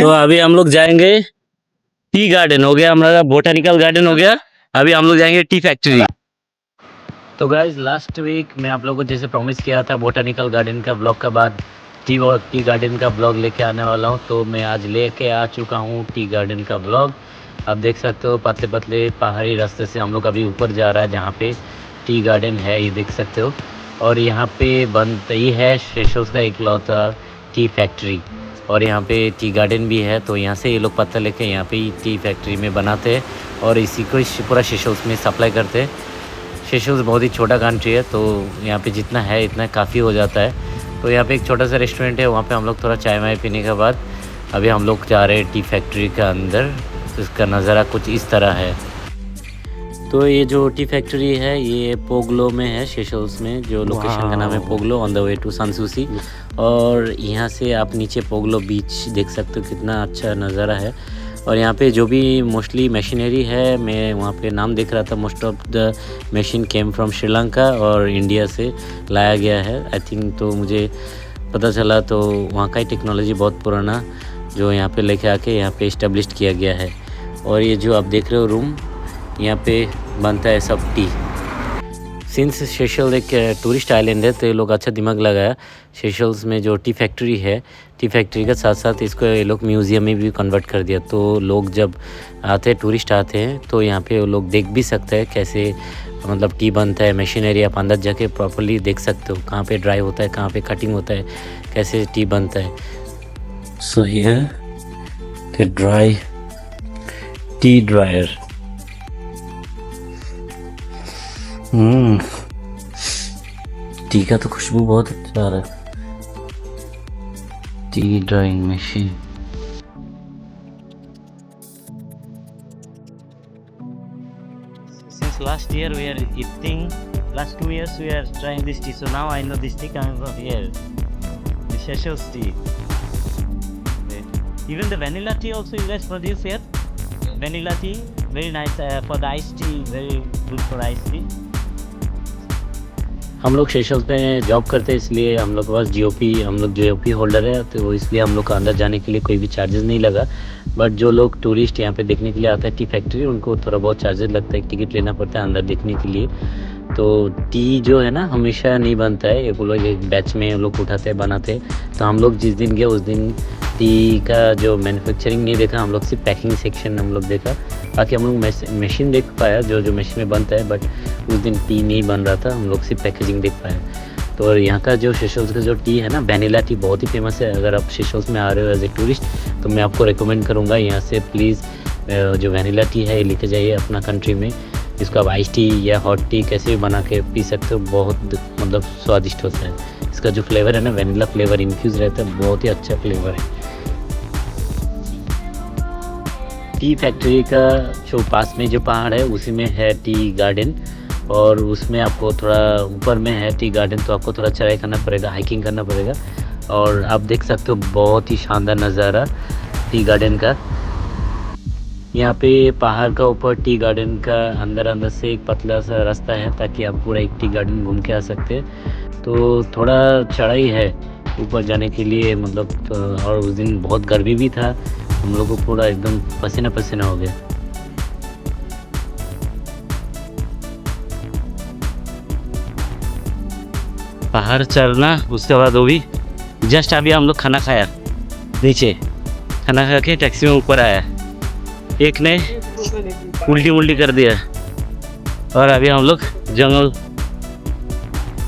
तो अभी हम लोग जाएंगे टी गार्डन, हो गया हमारा बोटानिकल गार्डन हो गया, अभी हम लोग जाएंगे टी फैक्ट्री। तो गाइज लास्ट वीक मैं आप लोगों को जैसे प्रॉमिस किया था बोटानिकल गार्डन का ब्लॉग का बाद टी गार्डन का ब्लॉग लेके आने वाला हूँ, तो मैं आज लेके आ चुका हूँ टी गार्डन का ब्लॉग। आप देख सकते हो पतले पतले पहाड़ी रास्ते से हम लोग अभी ऊपर जा रहा है जहाँ पे टी गार्डन है, ये देख सकते हो। और यहाँ पे बनता ही है सेशल्स का इकलौता टी फैक्ट्री, और यहाँ पे टी गार्डन भी है। तो यहाँ से ये लोग पत्ता लेके यहाँ पे टी फैक्ट्री में बनाते हैं और इसी को पूरा सेशल्स में सप्लाई करते हैं। सेशल्स बहुत ही छोटा कंट्री है, तो यहाँ पे जितना है इतना काफ़ी हो जाता है। तो यहाँ पे एक छोटा सा रेस्टोरेंट है, वहाँ पे हम लोग थोड़ा चाय वाय पीने के बाद अभी हम लोग जा रहे हैं टी फैक्ट्री के अंदर। तो इसका नज़ारा कुछ इस तरह है। तो ये जो टी फैक्ट्री है ये पोगलो में है, सेशल्स में, जो लोकेशन का नाम है पोगलो ऑन द वे टू सांसूसी। और यहाँ से आप नीचे पोगलो बीच देख सकते हो, कितना अच्छा नज़ारा है। और यहाँ पे जो भी मोस्टली मशीनरी है, मैं वहाँ पे नाम देख रहा था, most of the machine came from Sri Lanka और इंडिया से लाया गया है आई थिंक। तो मुझे पता चला तो वहाँ का ही टेक्नोलॉजी बहुत पुराना जो यहाँ पे लेके आके यहाँ पे इस्टेब्लिश किया गया है। और ये जो आप देख रहे हो रूम, यहाँ पे बनता है सब टी। सिंस सेशल एक टूरिस्ट आइलैंड है तो ये लोग अच्छा दिमाग लगाया, सेशल्स में जो टी फैक्ट्री है, टी फैक्ट्री के साथ साथ इसको ये लोग म्यूज़ियम में भी कन्वर्ट कर दिया। तो लोग जब आते हैं, टूरिस्ट आते हैं, तो यहाँ पे वो लोग देख भी सकते हैं कैसे मतलब टी बनता है। मशीनरी आप अंदर जाके प्रॉपर्ली देख सकते हो, कहाँ पे ड्राई होता है, कहाँ पे कटिंग होता है, कैसे टी बनता है। So here the dry T dryer. T का तो खुशबू बहुत अच्छा आ रहा है। T drawing machine. Since last year we are eating, last 2 years we are trying this tea. So now I know this tea coming from here. The Seychelles tea. Okay. Even the vanilla tea also you guys produce here. Vanilla tea, very nice for the iced tea. Very good for iced tea. हम लोग Seychelles में job करते हैं, इसलिए हम लोग के पास GOP, हम लोग जीओपी होल्डर है, तो इसलिए हम लोग को अंदर जाने के लिए कोई भी चार्जेस नहीं लगा। बट जो लोग टूरिस्ट यहाँ पे देखने के लिए आता है टी फैक्ट्री, उनको थोड़ा बहुत चार्जेस लगता है, टिकट लेना पड़ता है अंदर देखने के लिए। तो टी जो है ना हमेशा नहीं बनता है, वो लोग एक बैच में लोग उठाते हैं बनाते हैं। तो हम लोग जिस दिन गए उस दिन टी का जो मैन्युफैक्चरिंग नहीं देखा, हम लोग सिर्फ पैकिंग सेक्शन हम लोग देखा। बाकी हम लोग मशीन देख पाया जो मशीन में बनता है, बट उस दिन टी नहीं बन रहा था, हम लोग सिर्फ पैकेजिंग देख पाए। तो यहाँ का जो सेशल्स का जो टी है ना, वैनिला टी बहुत ही फेमस है। अगर आप सेशल्स में आ रहे हो एज ए टूरिस्ट तो मैं आपको रिकमेंड करूँगा यहाँ से प्लीज़ जो वैनिला टी है लेके जाइए अपना कंट्री में। इसको आप आइस टी या हॉट टी कैसे भी बना के पी सकते हो, बहुत मतलब स्वादिष्ट होता है। इसका जो फ्लेवर है ना, वैनिला फ्लेवर इन्फ्यूज़ रहता है, बहुत ही अच्छा फ्लेवर है। टी फैक्ट्री का जो पास में जो पहाड़ है उसी में है टी गार्डन, और उसमें आपको थोड़ा ऊपर में है टी गार्डन, तो आपको थोड़ा चढ़ाई करना पड़ेगा, हाइकिंग करना पड़ेगा। और आप देख सकते हो बहुत ही शानदार नज़ारा टी गार्डन का। यहाँ पे पहाड़ का ऊपर टी गार्डन का अंदर से एक पतला सा रास्ता है ताकि आप पूरा एक टी गार्डन घूम के आ सकते हैं। तो थोड़ा चढ़ाई है ऊपर जाने के लिए मतलब, और उस दिन बहुत गर्मी भी था, हम लोग को पूरा एकदम पसीना पसीना हो गया। पहाड़ चढ़ना, उसके बाद वो भी जस्ट अभी हम लोग खाना खाया, नीचे खाना खा के टैक्सी में ऊपर आया, एक ने उल्टी कर दिया, और अभी हम लोग जंगल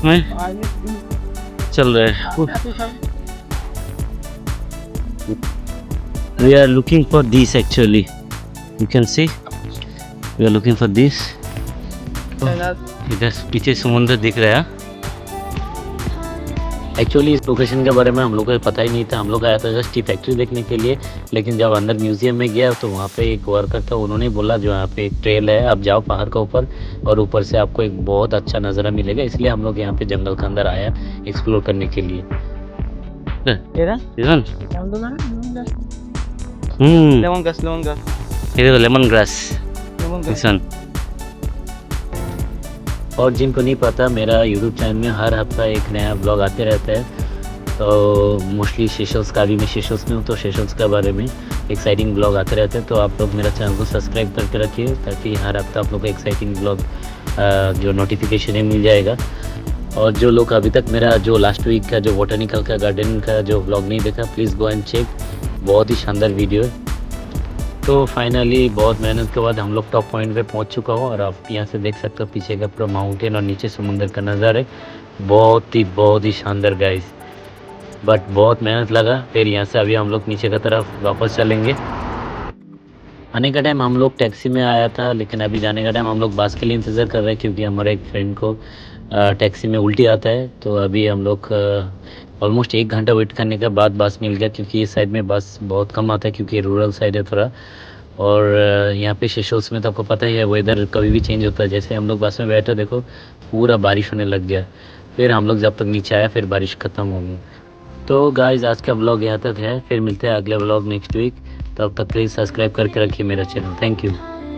में चल रहे हैं। We are looking for this actually. You can see. We are looking for this. इधर पीछे समुद्र दिख रहा है। एक्चुअली इस लोकेशन के बारे में हम लोग को पता ही नहीं था, हम लोग आया था जस्ट टी फैक्ट्री देखने के लिए। लेकिन जब अंदर म्यूजियम में गया तो वहाँ पे एक वर्कर था, उन्होंने बोला जो यहाँ पे एक ट्रेल है, आप जाओ पहाड़ का ऊपर और ऊपर से आपको एक बहुत अच्छा नज़ारा मिलेगा। इसलिए हम लोग यहाँ पे जंगल के अंदर आया एक्सप्लोर करने के लिए। Lemon grass. और जिनको नहीं पता, मेरा यूट्यूब चैनल में हर हफ्ता एक नया ब्लॉग आते रहता है। तो मोस्टली सेशल्स का भी मैं सेशल्स में हूँ, तो सेशल्स के बारे में एक्साइटिंग ब्लॉग आते रहते हैं। तो आप लोग मेरा चैनल को सब्सक्राइब करके रखिए ताकि हर हफ्ता आप लोग को एक्साइटिंग ब्लॉग जो नोटिफिकेशन है मिल जाएगा। और जो लोग अभी तक मेरा जो लास्ट वीक का जो बोटानिकल का गार्डन का जो ब्लॉग नहीं देखा, प्लीज़ गो एंड चेक, बहुत ही शानदार वीडियो है। तो फाइनली बहुत मेहनत के बाद हम लोग टॉप पॉइंट पे पहुंच चुका हूँ और आप यहाँ से देख सकते हो पीछे का पूरा माउंटेन और नीचे समुंदर का नज़ारा है। बहुत ही शानदार गाइस, बट बहुत मेहनत लगा। फिर यहाँ से अभी हम लोग नीचे की तरफ वापस चलेंगे। आने का टाइम हम लोग टैक्सी में आया था, लेकिन अभी जाने का टाइम हम लोग बस के लिए इंतज़ार कर रहे हैं क्योंकि हमारे एक फ्रेंड को टैक्सी में उल्टी आता है। तो अभी हम लोग ऑलमोस्ट 1 घंटा वेट करने के बाद बस मिल गया, क्योंकि इस साइड में बस बहुत कम आता है क्योंकि रूरल साइड है थोड़ा। और यहाँ पे सेशल्स में तो आपको पता ही है वेदर कभी भी चेंज होता है। जैसे हम लोग बस में बैठे देखो पूरा बारिश होने लग गया, फिर हम लोग जब तक नीचे आया फिर बारिश ख़त्म हो गई। तो गाइज़ आज का ब्लॉग यहाँ तक है, फिर मिलते हैं अगले ब्लॉग नेक्स्ट वीक। तब तक प्लीज़ सब्सक्राइब करके रखिए मेरा चैनल। Thank you.